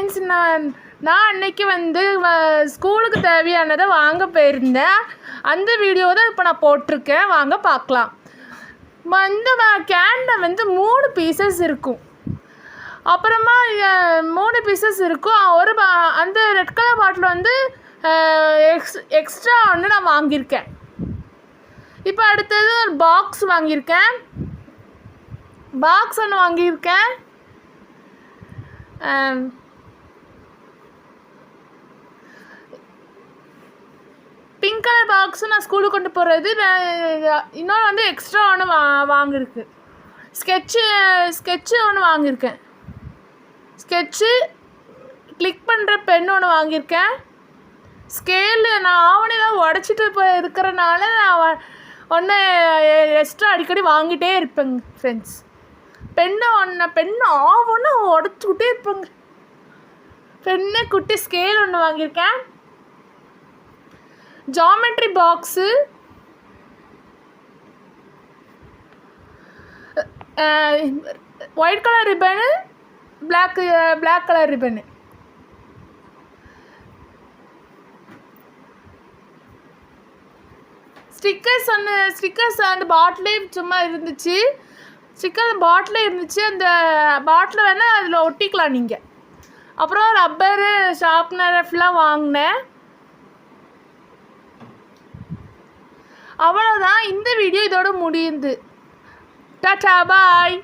Friends, நான் அன்னைக்கு வந்து ஸ்கூலுக்கு தேவையானதை வாங்க போயிருந்தேன். அந்த வீடியோ தான் இப்போ நான் போட்டிருக்கேன், வாங்க பார்க்கலாம். இந்த கேனில் வந்து 3 பீசஸ் இருக்கும். அப்புறமா 3 பீசஸ் இருக்கும். அந்த ரெட் கலர் பாட்டில் வந்து எக்ஸ்ட்ரா ஒன்று நான் வாங்கியிருக்கேன். இப்போ அடுத்தது ஒரு பாக்ஸ் வாங்கியிருக்கேன். பாக்ஸ் ஒன்று வாங்கியிருக்கேன். பிங்க் கலர் பாக்ஸு நான் ஸ்கூலுக்கு கொண்டு போகிறது. இன்னொன்று வந்து எக்ஸ்ட்ரா ஒன்று வாங்கியிருக்கு. ஸ்கெட்சு ஒன்று வாங்கியிருக்கேன். ஸ்கெட்சு கிளிக் பண்ணுற பென் ஒன்று வாங்கியிருக்கேன். ஸ்கேலு நான் ஆவணிலாம் உடச்சிட்டு இருக்கிறனால நான் ஒன்று எக்ஸ்ட்ரா அடிக்கடி வாங்கிட்டே இருப்பேங்க ஃப்ரெண்ட்ஸ். பெண்ணு ஆவொன்று உடச்சிக்கிட்டே இருப்பேங்க. பெண்ணு குட்டி ஸ்கேல் ஒன்று வாங்கியிருக்கேன். Geometry box, white colour ribbon, black colour ribbon. Stickers அந்த பாட்டிலே சும்மா இருந்துச்சு. ஸ்டிக்கர் பாட்டிலே இருந்துச்சு. அந்த பாட்டில் வேணால் அதில் ஒட்டிக்கலாம் நீங்கள். அப்புறம் ரப்பரு, ஷார்ப்னர் ஃபுல்லாக வாங்கினேன். அவ்வளோதான், இந்த வீடியோ இதோட முடியுது. டாடா, பாய்.